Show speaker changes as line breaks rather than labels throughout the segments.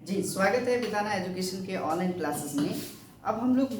जी, स्वागत है विधाना एजुकेशन के ऑनलाइन क्लासेस में। अब हम लोग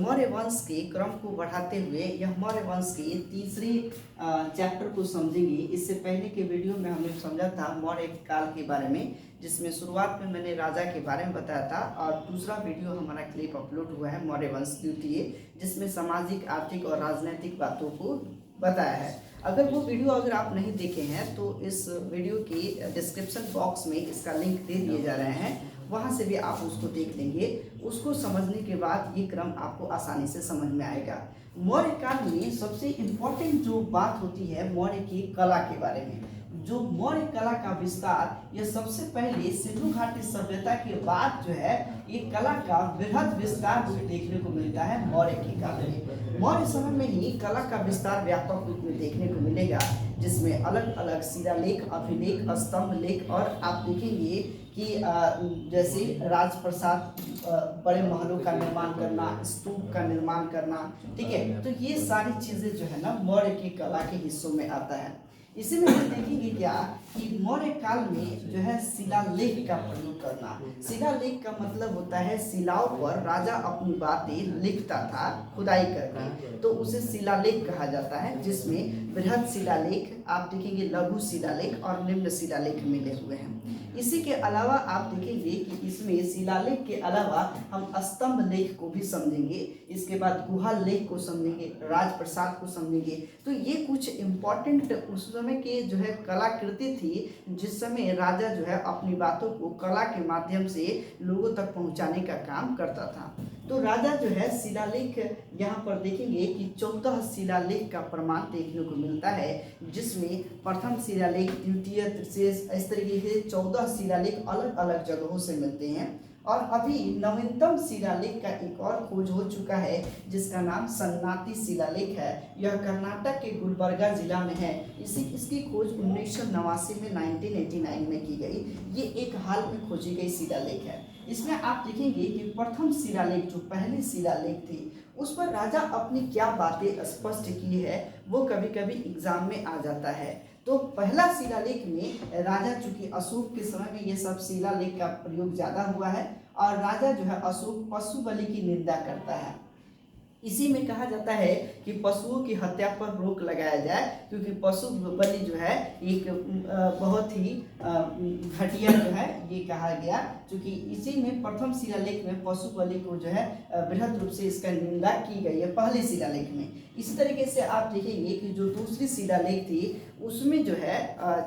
मौर्य वंश के क्रम को बढ़ाते हुए यह मौर्य वंश की तीसरी चैप्टर को समझेंगे। इससे पहले के वीडियो में हमने समझा था मौर्य काल के बारे में, जिसमें शुरुआत में मैंने राजा के बारे में बताया था, और दूसरा वीडियो हमारा क्लिप अपलोड हुआ है मौर्य वंश द्वितीय, जिसमें सामाजिक, आर्थिक और राजनीतिक बातों को बताया है। अगर वो वीडियो अगर आप नहीं देखे हैं तो इस वीडियो की डिस्क्रिप्शन बॉक्स में इसका लिंक दे दिए जा रहे हैं, वहाँ से भी आप उसको देख लेंगे। उसको समझने के बाद ये क्रम आपको आसानी से समझ में आएगा। मौर्य काल में सबसे इम्पोर्टेंट जो बात होती है मौर्य की कला के बारे में। जो मौर्य कला का विस्तार यह सबसे पहले सिंधु घाटी सभ्यता के बाद जो है ये कला का वृहद विस्तार देखने को मिलता है मौर्य के काल में। मौर्य समय में ही कला का विस्तार व्यापक रूप में देखने को मिलेगा, जिसमें अलग अलग शिलालेख, अभिलेख, स्तंभ लेख, और आप देखेंगे कि जैसे राजप्रसाद, बड़े महलों का निर्माण करना, स्तूप का निर्माण करना, ठीक है। तो ये सारी चीजें जो है ना मौर्य की कला के हिस्सों में आता है। इसी में हम देखेंगे क्या कि मौर्य काल में जो है शिलालेख का प्रयोग करना। शिलालेख का मतलब होता है शिलाओं पर राजा अपनी बातें लिखता था खुदाई करके, तो उसे शिलालेख कहा जाता है, जिसमें बृहद शिलालेख आप देखेंगे, लघु शिलालेख और निम्न शिलालेख मिले हुए हैं। इसी के अलावा आप देखेंगे कि इसमें शिलालेख के अलावा हम स्तंभ लेख को भी समझेंगे, इसके बाद गुहा लेख को समझेंगे, राजप्रसाद को समझेंगे। तो ये कुछ इम्पोर्टेंट उस समय के जो है कलाकृति थी, जिस समय राजा जो है अपनी बातों को कला के माध्यम से लोगों तक पहुंचाने का काम करता था। तो राजा जो है शिलालेख, यहाँ पर देखेंगे कि 14 शिलालेख का प्रमाण देखने को मिलता है, जिसमें प्रथम शिलालेख, द्वितीय, तृतीय, इस तरीके से 14 शिलालेख अलग अलग जगहों से मिलते हैं। और अभी नवीनतम शिलालेख का एक और खोज हो चुका है, जिसका नाम सन्नाटी शिलालेख है। यह कर्नाटक के गुलबर्गा जिला में है। इसकी खोज 1989 में 1989 में की गई। ये एक हाल में खोजी गई शिलालेख है। इसमें आप देखेंगे कि प्रथम शिलालेख, जो पहले शिलालेख थी, उस पर राजा अपनी क्या बातें स्पष्ट की है, वो कभी कभी एग्जाम में आ जाता है। तो पहला शिलालेख में राजा, चूंकि अशोक के समय में ये सब शिलालेख का प्रयोग ज्यादा हुआ है, और राजा जो है अशोक पशु बलि की निंदा करता है। इसी में कहा जाता है कि पशुओं की हत्या पर रोक लगाया जाए, क्योंकि पशु बलि जो है एक बहुत ही घटिया जो है ये कहा गया, क्योंकि इसी में प्रथम शिलालेख में पशु बलि को जो है बृहद रूप से इसका निंदा की गई है पहले शिलालेख में। इसी तरीके से आप देखेंगे कि जो दूसरी शिलालेख थी उसमें जो है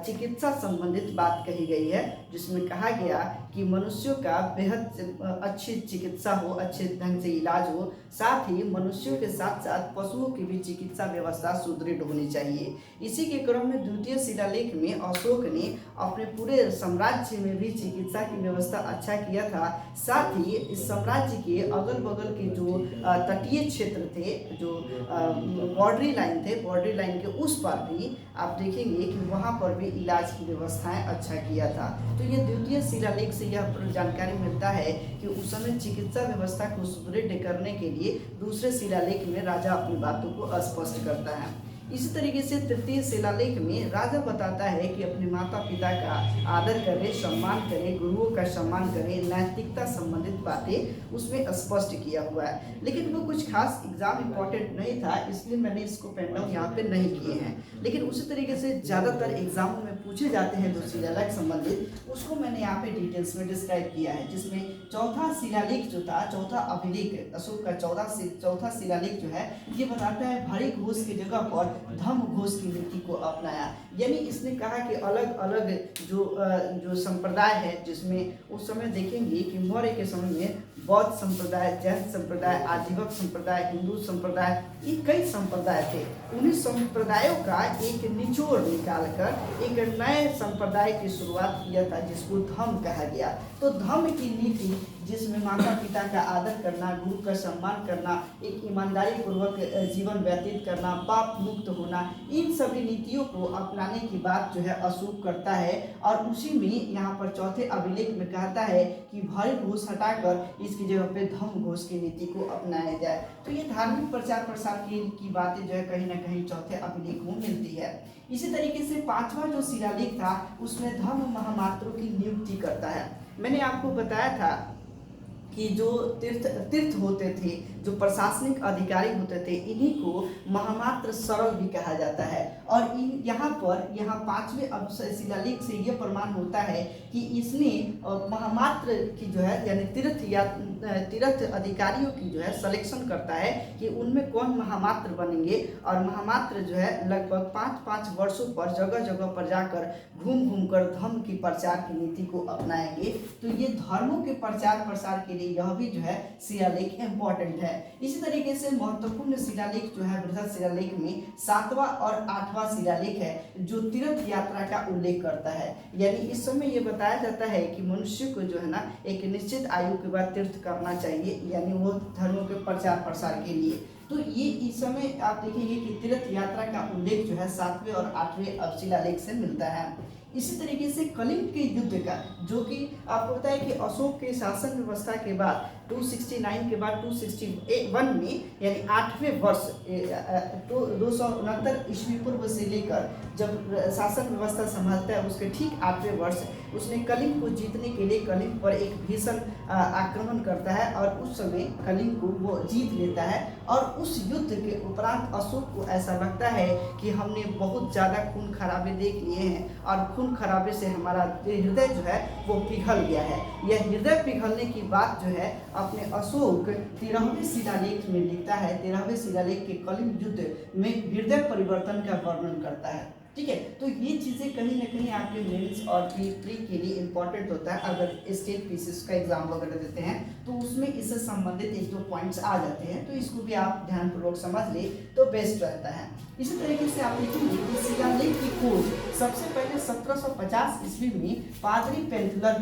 चिकित्सा संबंधित बात कही गई है, जिसमें कहा गया कि मनुष्यों का बेहद अच्छी चिकित्सा हो, अच्छे ढंग से इलाज हो, साथ ही मनुष्यों के साथ साथ पशुओं की भी चिकित्सा व्यवस्था सुदृढ़ होनी चाहिए। इसी के क्रम में द्वितीय शिलालेख में अशोक ने अपने पूरे साम्राज्य में भी चिकित्सा की व्यवस्था अच्छा किया था। साथ ही इस साम्राज्य के अगल बगल के जो तटीय क्षेत्र थे, जो बॉर्डरी लाइन थे, बॉर्डरी लाइन के उस पर भी आप देखेंगे कि वहाँ पर भी इलाज की व्यवस्थाएं अच्छा किया था। तो ये द्वितीय शिलालेख से यह जानकारी मिलता है कि उस समय चिकित्सा व्यवस्था को सुदृढ़ करने के लिए दूसरे शिलालेख में राजा अपनी बातों को स्पष्ट करता है। इसी तरीके से तृतीय शिलालेख में राजा बताता है कि अपने माता पिता का आदर करे, सम्मान करे, गुरुओं का सम्मान करे, नैतिकता संबंधित बातें उसमें स्पष्ट किया हुआ है। लेकिन वो कुछ खास एग्जाम इम्पोर्टेंट नहीं था, इसलिए मैंने इसको पेन डाउन यहाँ पे नहीं किए हैं। लेकिन उसी तरीके से ज़्यादातर एग्जामों में पूछे जाते हैं जो शिलालेख संबंधित, उसको मैंने यहाँ पे डिटेल्स में डिस्क्राइब किया है। जिसमें चौथा शिलालेख जो था, चौथा अभिलेख, अशोक का चौथा शिलालेख जो है, ये बताता है भारी घोष की जगह पर धम्म घोष की नीति को अपनाया। यानी इसने कहा कि अलग अलग जो संप्रदाय है, जिसमें उस समय देखेंगे कि मौर्य के समय में बौद्ध संप्रदाय, जैन संप्रदाय, आजीवक संप्रदाय, हिंदू संप्रदाय, ये कई संप्रदाय थे। उन्हीं संप्रदायों का एक निचोड़ निकालकर एक नए संप्रदाय की शुरुआत किया था, जिसको धम्म कहा गया। तो धम्म की नीति, जिसमें माता पिता का आदर करना, गुरु का सम्मान करना, एक ईमानदारी पूर्वक जीवन व्यतीत करना, पाप मुक्त होना, इन सभी नीतियों को अपना बनाने की बात जो है अशोक करता है और उसी में यहाँ पर चौथे अभिलेख में कहता है कि भय घोष हटाकर इसकी जगह पे धम्म घोष की नीति को अपनाया जाए। तो ये धार्मिक प्रचार प्रसार की बातें जो है कहीं ना कहीं चौथे अभिलेख में मिलती है। इसी तरीके से पांचवा जो शिलालेख था उसमें धर्म महामात्रों की नियुक्ति करता है। मैंने आपको बताया था कि जो तीर्थ होते थे, जो प्रशासनिक अधिकारी होते थे, इन्हीं को महामात्र सरल भी कहा जाता है। और यहाँ पांचवें शिलालेख से यह प्रमाण होता है कि इसने महामात्र की जो है यानी तीर्थ अधिकारियों की जो है सिलेक्शन करता है कि उनमें कौन महामात्र बनेंगे। और महामात्र जो है लगभग 5-5 वर्षों पर जगह जगह पर जाकर घूम घूम कर धर्म की प्रचार की नीति को अपनाएंगे। तो ये धर्मों के प्रचार प्रसार के लिए यह भी जो है शिलालेख इम्पोर्टेंट है। इसी तरीके से महत्वपूर्ण शिलालेख जो है बृहद शिलालेख में 7वां और 8वां शिलालेख है जो तीर्थ यात्रा का उल्लेख करता है। यानी इस समय ये बताया जाता है कि मनुष्य को जो है ना एक निश्चित आयु के बाद तीर्थ करना चाहिए, यानी वो धर्मों के प्रचार प्रसार के लिए। तो ये इस समय आप देखेंगे कि तीर्थ यात्रा का उल्लेख जो है 7वें और 8वें शिलालेख से मिलता है। इसी तरीके से कलिंग के युद्ध का, जो कि आपको पता है कि अशोक के शासन व्यवस्था के बाद 269 के बाद 261 में यानी 8वें वर्ष 269 ईस्वी पूर्व से लेकर जब शासन व्यवस्था संभालता है उसके ठीक 8वें वर्ष उसने कलिंग को जीतने के लिए कलिंग पर एक भीषण आक्रमण करता है और उस समय कलिंग को वो जीत लेता है। और उस युद्ध के उपरांत अशोक को ऐसा लगता है कि हमने बहुत ज़्यादा खून खराबे देख लिए हैं और खून खराबे से हमारा हृदय जो है वो पिघल गया है। यह हृदय पिघलने की बात जो है अपने अशोक 13वें शिलालेख में लिखता है। 13वें शिलालेख के कलिंग युद्ध में हृदय परिवर्तन का वर्णन करता है। ठीक है, तो ये चीज़ें कहीं ना कहीं आपके मेंस और प्री के लिए इम्पोर्टेंट होता है। अगर स्टेट पीसीएस का एग्जाम वगैरह देते हैं तो उसमें इससे संबंधित 1-2 पॉइंट्स आ जाते हैं, तो इसको भी आप ध्यानपूर्वक समझ ले तो बेस्ट रहता है। इसी तरीके से आप देखेंगे कि शिलालेख की खोज सबसे पहले 1750 ईस्वी में पादरी पेंथलर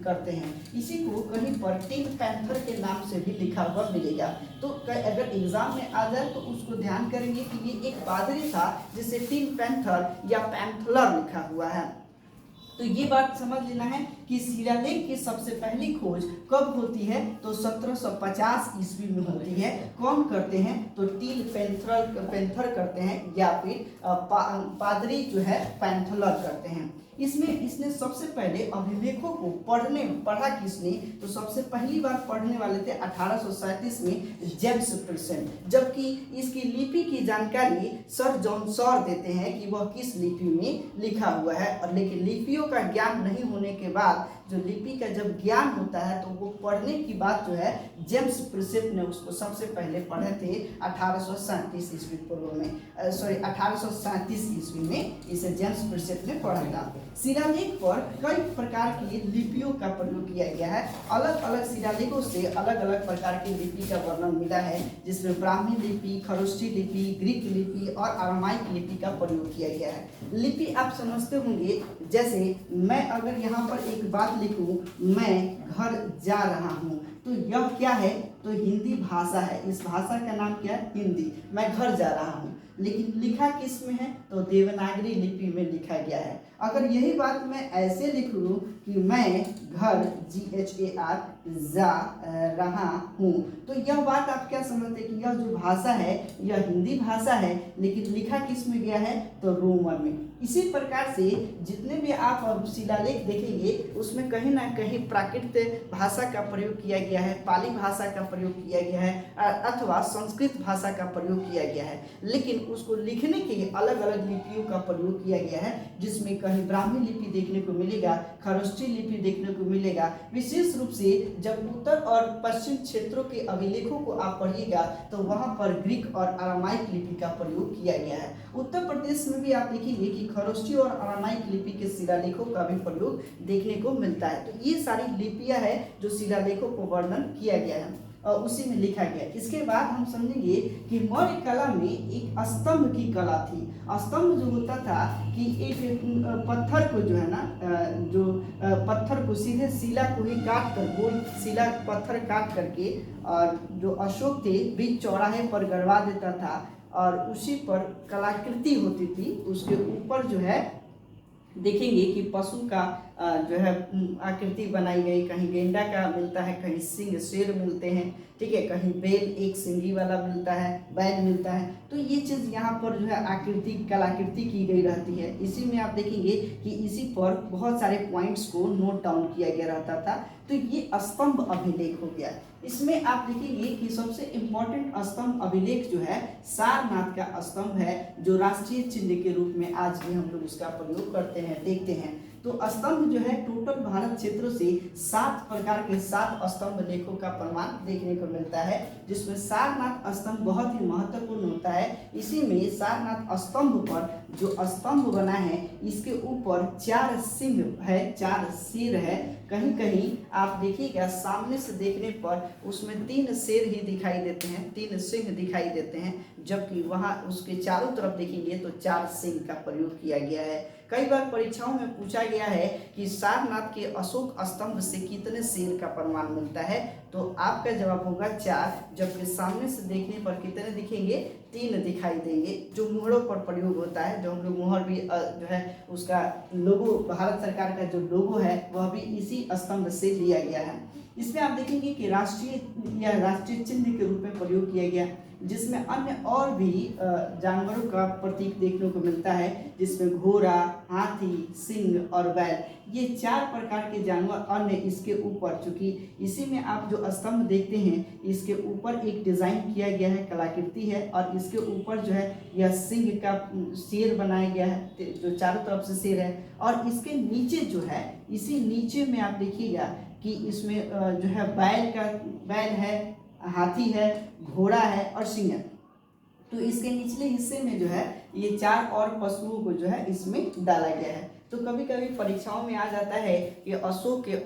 करते हैं। इसी को कहीं पर टिन पैंथर के नाम से भी लिखा हुआ मिलेगा। तो अगर एग्जाम में आ जाए तो उसको ध्यान करेंगे कि ये एक पादरी था जिसे टिन पैंथर या पैंथलर लिखा हुआ है। तो ये बात समझ लेना है कि शिलालेख की सबसे पहली खोज कब होती है तो 1750 ईस्वी में होती है। कौन करते हैं तो टिन पैंथर करते हैं या फिर पादरी जो है पैंथलर करते हैं। इसने सबसे पहले अभिलेखों को पढ़ा किसने तो सबसे पहली बार पढ़ने वाले थे 1837 में जेम्स प्रिसेंट, जबकि इसकी लिपि की जानकारी सर जॉन सॉर देते हैं कि वह किस लिपि में लिखा हुआ है। और लेकिन लिपियों का ज्ञान नहीं होने के बाद जो लिपि का जब ज्ञान होता है तो वो पढ़ने की बात जो है जेम्स प्रिसेंट ने उसको सबसे पहले पढ़े थे 1837 ईस्वी पूर्व में 1837 ईस्वी में इसे जेम्स प्रिसेंट ने पढ़ा था। शिलालेख पर कई प्रकार की लिपियों का प्रयोग किया गया है। अलग अलग शिलालेखों से अलग अलग प्रकार की लिपि का वर्णन मिला है, जिसमें ब्राह्मी लिपि, खरोष्टी लिपि, ग्रीक लिपि और अरामाइक लिपि का प्रयोग किया गया है। लिपि आप समझते होंगे, जैसे मैं अगर यहाँ पर एक बात लिखूं, मैं घर जा रहा हूँ, तो यह क्या है तो हिंदी भाषा है। इस भाषा का नाम क्या है हिंदी। मैं घर जा रहा हूँ, लेकिन लिखा किस में है तो देवनागरी लिपि में लिखा गया है। अगर यही बात मैं ऐसे लिख लूँ कि मैं घर GHAR जा रहा हूँ, तो यह बात आप क्या समझते हैं कि यह जो भाषा है यह हिंदी भाषा है, लेकिन लिखा किस में गया है तो रोमन में। इसी प्रकार से जितने भी आप शिलालेख देखेंगे उसमें कहीं ना कहीं प्राकृत भाषा का प्रयोग किया गया है, पाली भाषा का प्रयोग किया गया है अथवा संस्कृत भाषा का प्रयोग किया गया है, लेकिन उसको लिखने के लिए अलग अलग लिपियों का प्रयोग किया गया है, जिसमें कहीं ब्राह्मी लिपि देखने को मिलेगा, खरोष्टी लिपि देखने को मिलेगा। विशेष रूप से जब उत्तर और पश्चिम क्षेत्रों के अभिलेखों को आप पढ़िएगा तो वहाँ पर ग्रीक और अरामाइक लिपि का प्रयोग किया गया है। उत्तर प्रदेश में भी आप देखेंगे कि खरोष्टी और अरामाइक लिपि के शिलालेखों का भी प्रयोग देखने को मिलता है। तो ये सारी लिपियां हैं जो शिलालेखों को वर्णन किया गया है और उसी में लिखा गया। इसके बाद हम समझेंगे कि मौर्य कला में एक स्तंभ की कला थी। स्तंभ जो होता था कि एक पत्थर को जो है ना जो पत्थर को सीधे शिला को ही काट कर गोल शिला पत्थर काट करके और जो अशोक थे बीच चौराहे पर गड़वा देता था और उसी पर कलाकृति होती थी। उसके ऊपर जो है देखेंगे कि पशु का जो है आकृति बनाई गई, कहीं गेंडा का मिलता है, कहीं सिंह शेर मिलते हैं, ठीक है, कहीं बैल एक सिंगी वाला मिलता है, बैल मिलता है। तो ये चीज़ यहाँ पर जो है आकृति कलाकृति की गई रहती है। इसी में आप देखेंगे कि इसी पर बहुत सारे पॉइंट्स को नोट डाउन किया गया रहता था। तो ये स्तंभ अभिलेख हो गया। इसमें आप देखेंगे कि सबसे इम्पोर्टेंट स्तंभ अभिलेख जो है सारनाथ का स्तंभ है, जो राष्ट्रीय चिन्ह के रूप में आज भी हम लोग उसका प्रयोग करते हैं, देखते हैं। तो स्तंभ जो है टोटल भारत क्षेत्र से 7 प्रकार के 7 स्तंभ लेखों का प्रमाण देखने को मिलता है, जिसमें सारनाथ स्तंभ बहुत ही महत्वपूर्ण होता है। इसी में सारनाथ स्तंभ पर जो स्तंभ बना है, इसके ऊपर 4 सिंह है, 4 सिर है। कहीं कहीं आप देखिएगा सामने से देखने पर उसमें 3 शेर ही दिखाई देते हैं, 3 सिंह दिखाई देते हैं, जबकि वहाँ उसके चारों तरफ देखेंगे तो 4 सिंह का प्रयोग किया गया है। कई बार परीक्षाओं में पूछा गया है कि सारनाथ के अशोक स्तंभ से कितने शेर का प्रमाण मिलता है, तो आपका जवाब होगा 4, जबकि सामने से देखने पर कितने दिखेंगे, 3 दिखाई देंगे, जो मुहरों पर प्रयोग होता है। जो हम लोग मुहर भी जो है उसका लोगो, भारत सरकार का जो लोगो है वह भी इसी स्तंभ से लिया गया है। इसमें आप देखेंगे कि राष्ट्रीय चिन्ह के रूप में प्रयोग किया गया, जिसमें अन्य और भी जानवरों का प्रतीक देखने को मिलता है, जिसमें घोड़ा, हाथी, सिंह और बैल, ये 4 प्रकार के जानवर अन्य इसके ऊपर, चूंकि इसी में आप जो स्तंभ देखते हैं इसके ऊपर एक डिजाइन किया गया है, कलाकृति है, और इसके ऊपर जो है यह सिंह का शेर बनाया गया है, जो चारों तरफ से शेर है। और इसके नीचे जो है, इसी नीचे में आप देखिएगा कि इसमें जो है बैल है, हाथी है, घोड़ा है और सिंह है। तो इसके निचले हिस्से में जो है ये 4 और पशुओं को जो है इसमें डाला गया है। तो कभी कभी परीक्षाओं में आ जाता है कि अशोक के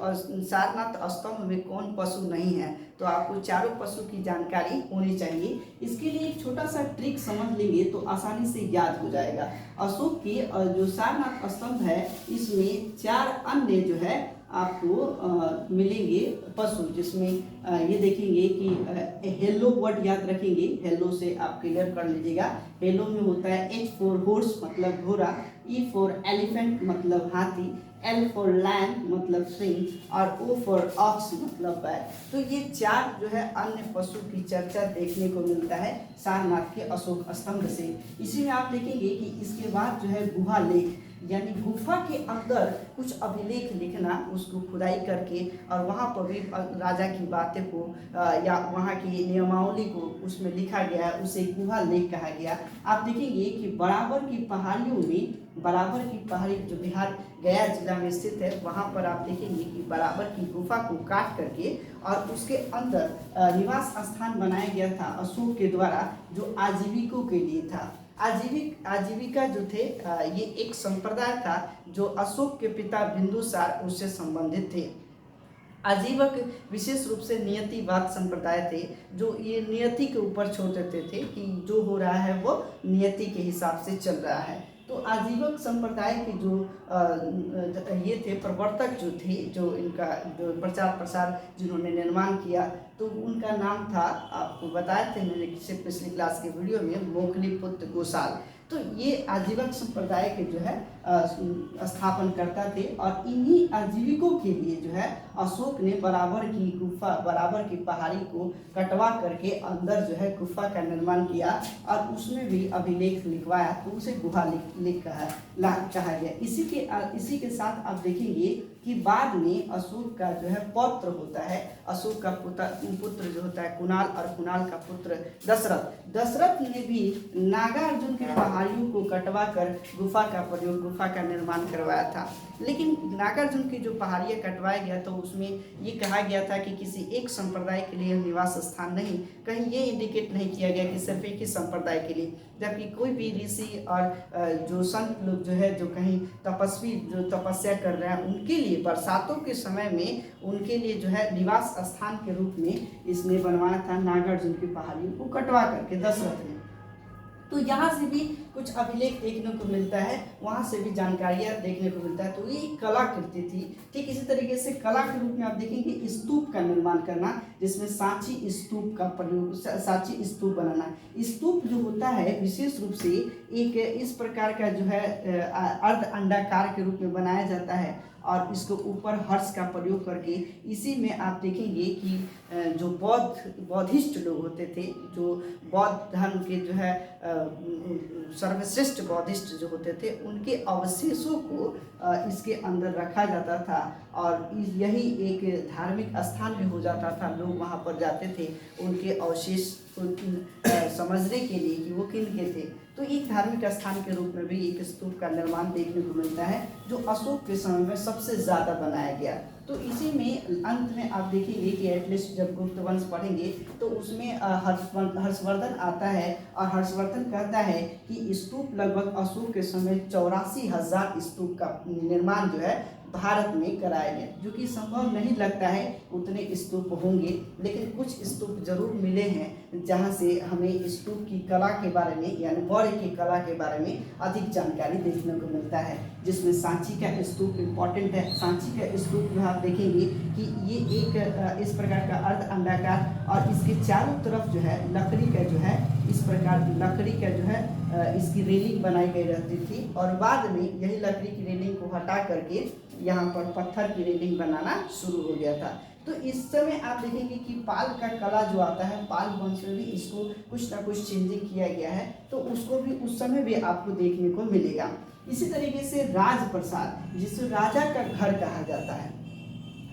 सारनाथ स्तंभ में कौन पशु नहीं है, तो आपको चारों पशु की जानकारी होनी चाहिए। इसके लिए एक छोटा सा ट्रिक समझ लेंगे तो आसानी से याद हो जाएगा। अशोक के जो सारनाथ स्तंभ है, इसमें 4 अन्य जो है आपको मिलेंगे पशु, जिसमें ये देखेंगे कि हेलो वर्ड याद रखेंगे, हेलो से आप क्लियर कर लीजिएगा। हेलो में होता है H फॉर हॉर्स मतलब घोड़ा, E फॉर एलिफेंट मतलब हाथी, L फॉर लैम मतलब सिंह और O फॉर ऑक्स मतलब बैल। तो ये 4 जो है अन्य पशु की चर्चा देखने को मिलता है सारनाथ के अशोक स्तंभ से। इसी में आप देखेंगे कि इसके बाद जो है गुहा लेख, यानी गुफा के अंदर कुछ अभिलेख लिखना, उसको खुदाई करके और वहाँ पर भी राजा की बातें को या वहाँ की नियमावली को उसमें लिखा गया, उसे गुहा लेख कहा गया। आप देखेंगे कि बराबर की पहाड़ियों में, बराबर की पहाड़ी जो बिहार गया जिला में स्थित है, वहाँ पर आप देखेंगे कि बराबर की गुफा को काट करके और उसके अंदर निवास स्थान बनाया गया था अशोक के द्वारा, जो आजीविकों के लिए था। आजीविका जो थे ये एक संप्रदाय था जो अशोक के पिता बिंदुसार उससे संबंधित थे। आजीवक विशेष रूप से नियतिवाद संप्रदाय थे, जो ये नियति के ऊपर छोड़ देते थे कि जो हो रहा है वो नियति के हिसाब से चल रहा है। तो आजीवक संप्रदाय के जो ये थे प्रवर्तक जो थे, जो इनका जो प्रचार प्रसार जिन्होंने निर्माण किया, तो उनका नाम था, आपको बताए थे मैंने पिछली क्लास के वीडियो में, मोकलीपुत्र गोसाल। तो ये आजीवक संप्रदाय के जो है स्थापन करता थे, और इन्हीं आजीविकों के लिए जो है अशोक ने बराबर की गुफा, बराबर की पहाड़ी को कटवा करके अंदर जो है गुफा का निर्माण किया और उसमें भी अभिलेख लिखवाया, तो उसे गुहा लेख कहा गया। इसी के साथ आप देखेंगे कि बाद में अशोक का जो है पौत्र होता है, अशोक का पुत्र जो होता है कुणाल, और कुणाल का पुत्र दशरथ ने भी नागार्जुन की पहाड़ियों को कटवा कर गुफा का प्रयोग, गुफा का निर्माण करवाया था। लेकिन नागार्जुन की जो पहाड़ियाँ कटवाया गया तो उसमें ये कहा गया था कि किसी एक संप्रदाय के लिए निवास स्थान नहीं, कहीं ये इंडिकेट नहीं किया गया कि सिर्फ एक ही संप्रदाय के लिए, जबकि कोई भी ऋषि और जो संत लोग जो है, जो कहीं तपस्वी जो तपस्या कर रहे हैं, उनके लिए बरसातों के समय में उनके लिए जो है निवास स्थान के रूप में इसने बनवाया था नागार्जुन की पहाड़ियों को कटवा करके दशरथ ने। तो यहाँ से भी कुछ अभिलेख देखने को मिलता है, वहाँ से भी जानकारियाँ देखने को मिलता है। तो ये कलाकृति थी। ठीक इसी तरीके से कला के रूप में आप देखेंगे स्तूप का निर्माण करना, जिसमें सांची स्तूप का प्रयोग, सांची स्तूप बनाना। स्तूप जो होता है विशेष रूप से एक इस प्रकार का जो है अर्ध अंडाकार के रूप में बनाया जाता है और इसको ऊपर हर्ष का प्रयोग करके, इसी में आप देखेंगे कि जो बौद्धिस्ट लोग होते थे, जो बौद्ध धर्म के जो है सर्वश्रेष्ठ बौद्धिस्ट जो होते थे, उनके अवशेषों को इसके अंदर रखा जाता था और यही एक धार्मिक स्थान भी हो जाता था। लोग वहाँ पर जाते थे उनके अवशेष को समझने के लिए कि वो किन के थे। तो एक धार्मिक स्थान के रूप में भी एक स्तूप का निर्माण देखने को मिलता है, जो अशोक के समय में सबसे ज़्यादा बनाया गया। तो इसी में अंत में आप देखेंगे कि एटलीस्ट जब गुप्त वंश पढ़ेंगे तो उसमें हर्षवर्धन आता है और हर्षवर्धन कहता है कि स्तूप लगभग अशोक के समय 84,000 स्तूप का निर्माण जो है भारत में कराया गया, जो कि संभव नहीं लगता है उतने स्तूप होंगे, लेकिन कुछ स्तूप जरूर मिले हैं जहां से हमें स्तूप की कला के बारे में यानी मौर्य की कला के बारे में अधिक जानकारी देखने को मिलता है, जिसमें सांची का स्तूप इम्पॉर्टेंट है। सांची का स्तूप जो आप देखेंगे कि ये एक इस प्रकार का अर्ध अंडाकार और इसके चारों तरफ जो है लकड़ी का जो है इस प्रकार लकड़ी का जो है इसकी रेलिंग बनाई गई रहती थी और बाद में यही लकड़ी की रेलिंग को हटा करके यहाँ पर पत्थर की रेलिंग बनाना शुरू हो गया था। तो इस समय आप देखेंगे कि पाल का कला जो आता है, पाल वंश में भी इसको कुछ ना कुछ चेंजिंग किया गया है, तो उसको भी उस समय भी आपको देखने को मिलेगा। इसी तरीके से राजप्रसाद, जिसे राजा का घर कहा जाता है,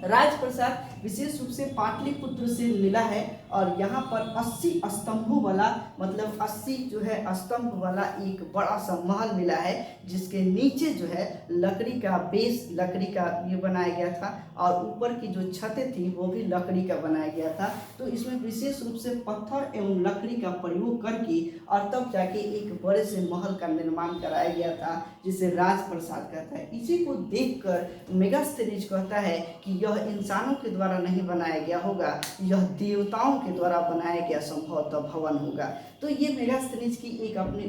राजप्रसाद विशेष रूप से पाटलिपुत्र से मिला है और यहाँ पर 80 स्तंभों वाला, मतलब 80 जो है स्तंभ वाला एक बड़ा सा महल मिला है, जिसके नीचे जो है लकड़ी का बेस, लकड़ी का ये बनाया गया था और ऊपर की जो छतें थी वो भी लकड़ी का बनाया गया था। तो इसमें विशेष रूप से पत्थर एवं लकड़ी का प्रयोग करके और तब जाके एक बड़े से महल का निर्माण कराया गया था, जिसे राजप्रसाद कहता है। इसी को देखकर मेगास्थनीज कहता है कि यह इंसानों के द्वारा नहीं बनाया गया होगा, यह देवताओं के द्वारा बनाया गया संभवतः भवन होगा। तो ये मेगास्थनीज की एक अपनी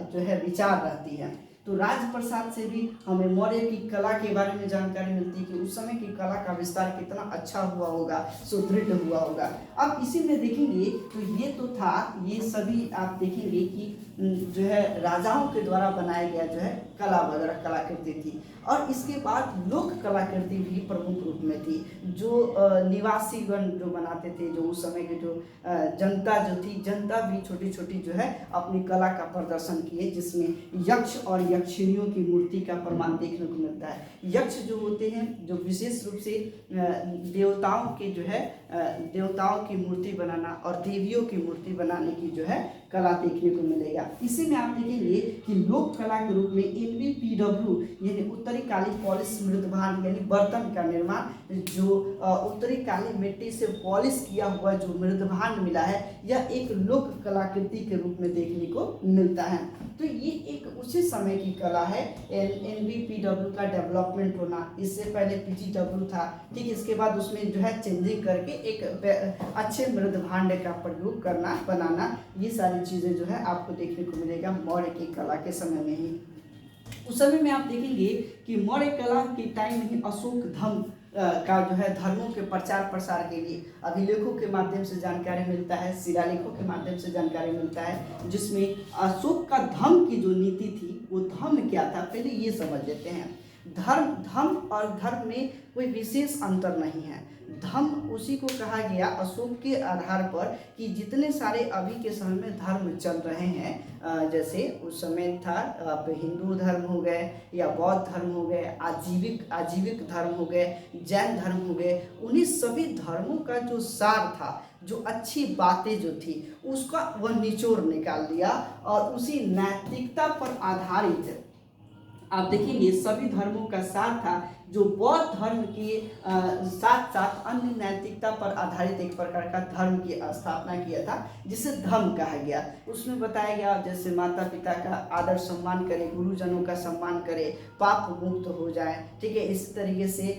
जो है विचार रहती है। तो राजप्रसाद से भी हमें मौर्य की कला के बारे में जानकारी मिलती है कि उस समय की कला का विस्तार कितना अच्छा हुआ होगा, सुदृढ़ हुआ होगा। अब इसी में देखेंगे तो ये तो था, ये सभी आप देखेंगे कि जो है राजाओं के द्वारा बनाया गया जो है कला वगैरह कलाकृति थी। और इसके बाद लोक कलाकृति भी प्रमुख रूप में थी, जो निवासीगण जो बनाते थे, जो उस समय के जो जनता जो थी, जनता भी छोटी छोटी जो है अपनी कला का प्रदर्शन किए, जिसमें यक्ष और यक्षिणियों की मूर्ति का प्रमाण देखने को मिलता है। यक्ष जो होते हैं, जो विशेष रूप से देवताओं के जो है देवताओं की मूर्ति बनाना और देवियों की मूर्ति बनाने की जो है कला देखने को मिलेगा। इसी में आप देखेंगे कि लोक कला के रूप में NBPW यानी उत्तरी काली पॉलिश मृदभांड यानी बर्तन का निर्माण, जो उत्तरी काली मिट्टी से पॉलिश किया हुआ जो मृदभांड मिला है, यह एक लोक कलाकृति के रूप में देखने को मिलता है। तो ये एक उसी समय की कला है। NBPW का डेवलपमेंट होना, इससे पहले PGW था, ठीक, इसके बाद उसमें जो है चेंजिंग करके एक अच्छे मृदभांड का प्रयोग करना, बनाना, ये सारी चीज़ें जो है आपको देखने को मिलेगा मौर्य की कला के समय में ही। उस समय में आप देखेंगे कि मौर्य कला के टाइम में ही अशोक धर्म का जो है धर्मों के प्रचार प्रसार के लिए अभिलेखों के माध्यम से जानकारी मिलता है, शिलालेखों के माध्यम से जानकारी मिलता है, जिसमें अशोक का धर्म की जो नीति थी वो धर्म क्या था, पहले ये समझ लेते हैं। धर्म और धर्म में कोई विशेष अंतर नहीं है। धर्म उसी को कहा गया अशोक के आधार पर कि जितने सारे अभी के समय में धर्म चल रहे हैं, जैसे उस समय था हिंदू धर्म हो गए या बौद्ध धर्म हो गए, आजीविक धर्म हो गए, जैन धर्म हो गए, उन्हीं सभी धर्मों का जो सार था, जो अच्छी बातें जो थी, उसका वह निचोड़ निकाल दिया और उसी नैतिकता पर आधारित आप देखेंगे सभी धर्मों का सार था जो बौद्ध धर्म के साथ साथ अन्य नैतिकता पर आधारित एक प्रकार का धर्म की स्थापना किया था, जिसे धम्म कहा गया। उसमें बताया गया जैसे माता पिता का आदर सम्मान करे, गुरुजनों का सम्मान करे, पाप मुक्त हो जाए, ठीक है, इस तरीके से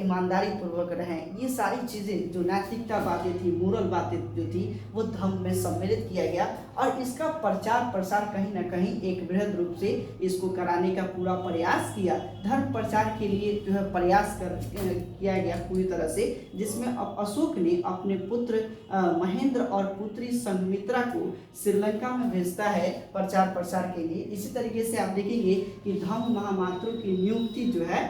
ईमानदारी पूर्वक रहें। ये सारी चीज़ें जो नैतिकता बातें थी, मोरल बातें जो थी, वो धम्म में सम्मिलित किया गया और इसका प्रचार प्रसार कहीं ना कहीं एक बृहद रूप से इसको कराने का पूरा प्रयास किया। धर्म प्रचार के लिए जो है प्रयास किया गया पूरी तरह से, जिसमें अब अशोक ने अपने पुत्र महेंद्र और पुत्री संघमित्रा को श्रीलंका में भेजता है प्रचार प्रसार के लिए। इसी तरीके से आप देखेंगे कि धम्म महामात्रों की नियुक्ति जो है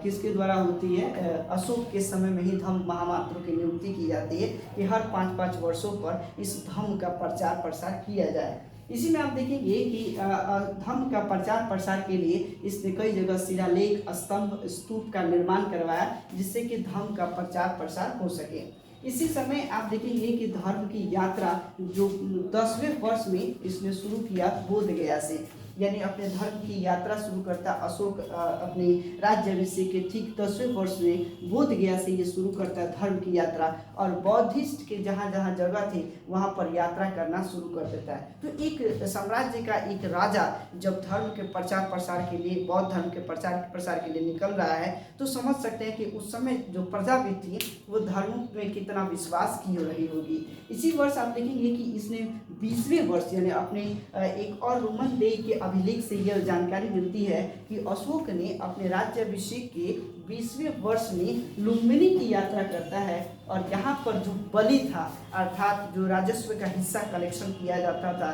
किसके द्वारा होती है, अशोक के समय में ही धम्म महामात्रों की नियुक्ति की जाती है कि हर 5-5 वर्षों पर इस धम्म का प्रचार प्रसार किया जाए। इसी में आप देखेंगे कि धम्म का प्रचार प्रसार के लिए इसने कई जगह शिलालेख, स्तंभ, स्तूप का निर्माण करवाया, जिससे कि धम्म का प्रचार प्रसार हो सके। इसी समय आप देखेंगे कि धर्म की यात्रा जो 10वें वर्ष में इसने शुरू किया बोध गया से, यानी अपने धर्म की यात्रा शुरू करता अशोक अपने राज्याभिषेक के ठीक 10वें वर्ष में बोध गया से ये शुरू करता है धर्म की यात्रा, और बौद्धिस्ट के जहाँ जहाँ जगह थे वहाँ पर यात्रा करना शुरू कर देता है। तो एक साम्राज्य का एक राजा जब धर्म के प्रचार प्रसार के लिए, बौद्ध धर्म के प्रचार प्रसार के लिए निकल रहा है, तो समझ सकते हैं कि उस समय जो प्रजा भी थी वो धर्म में कितना विश्वास की हो रही होगी। इसी वर्ष आप देखेंगे कि इसने 20वें वर्ष यानी अपने एक और रोमन देश के अभिलेख से यह जानकारी मिलती है कि अशोक ने अपने राज्याभिषेक के 20वें वर्ष में लुम्बिनी की यात्रा करता है, और यहाँ पर जो बलि था अर्थात जो राजस्व का हिस्सा कलेक्शन किया जाता था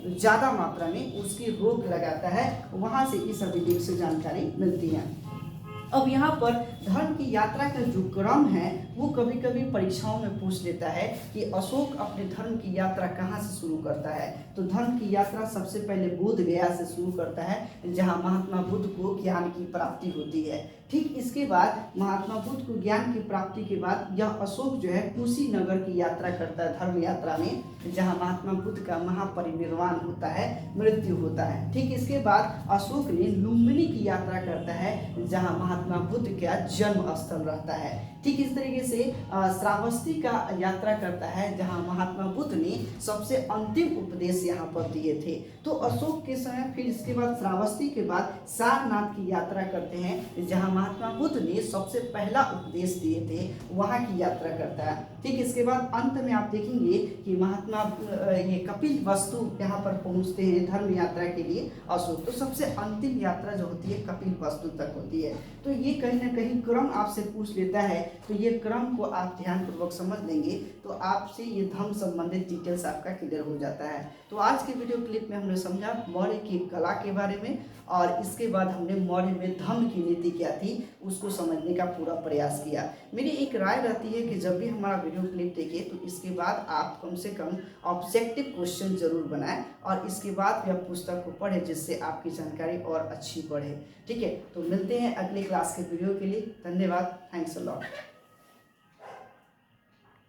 ज़्यादा मात्रा में, उसकी रोक लगाता है। वहाँ से इस अभिलेख से जानकारी मिलती है। अब यहाँ पर धर्म की यात्रा का जो क्रम है वो कभी कभी परीक्षाओं में पूछ लेता है कि अशोक अपने धर्म की यात्रा कहाँ से शुरू करता है। तो धर्म की यात्रा सबसे पहले बोध गया से शुरू करता है, जहाँ महात्मा बुद्ध को ज्ञान की प्राप्ति होती है। ठीक इसके बाद महात्मा बुद्ध को ज्ञान की प्राप्ति के बाद यह अशोक जो है कुशीनगर की यात्रा करता है धर्म यात्रा में, जहाँ महात्मा बुद्ध का महापरिनिर्वाण होता है, मृत्यु होता है। ठीक इसके बाद अशोक ने लुम्बिनी की यात्रा करता है, जहाँ महात्मा बुद्ध का जन्म स्थल रहता है। ठीक इस तरीके से श्रावस्ती का यात्रा करता है, जहाँ महात्मा बुद्ध ने सबसे अंतिम उपदेश यहाँ पर दिए थे। तो अशोक के समय फिर इसके बाद श्रावस्ती के बाद सारनाथ की यात्रा करते हैं, जहाँ महात्मा बुद्ध ने सबसे पहला उपदेश दिए थे, वहाँ की यात्रा करता है। ठीक इसके बाद अंत में आप देखेंगे कि महात्मा ये कपिल वस्तु यहाँ पर पहुँचते हैं धर्म यात्रा के लिए अशोक। तो सबसे अंतिम यात्रा जो होती है कपिल वस्तु तक होती है। तो ये कहीं ना कहीं क्रम आपसे पूछ लेता है, तो ये क्रम को आप ध्यानपूर्वक समझ लेंगे तो आपसे ये धर्म संबंधित डिटेल्स आपका क्लियर हो जाता है। तो आज के वीडियो क्लिप में हमने समझा मौर्य की कला के बारे में, और इसके बाद हमने मौर्य में धर्म की नीति क्या थी उसको समझने का पूरा प्रयास किया। मेरी एक राय रहती है कि जब भी हमारा वीडियो क्लिप देखें तो इसके बाद आप कम से कम ऑब्जेक्टिव क्वेश्चन जरूर बनाएं, और इसके बाद भी आप पुस्तक को पढ़ें, जिससे आपकी जानकारी और अच्छी बढ़े। ठीक है, तो मिलते हैं अगले क्लास के वीडियो के लिए। धन्यवाद। Thanks a lot.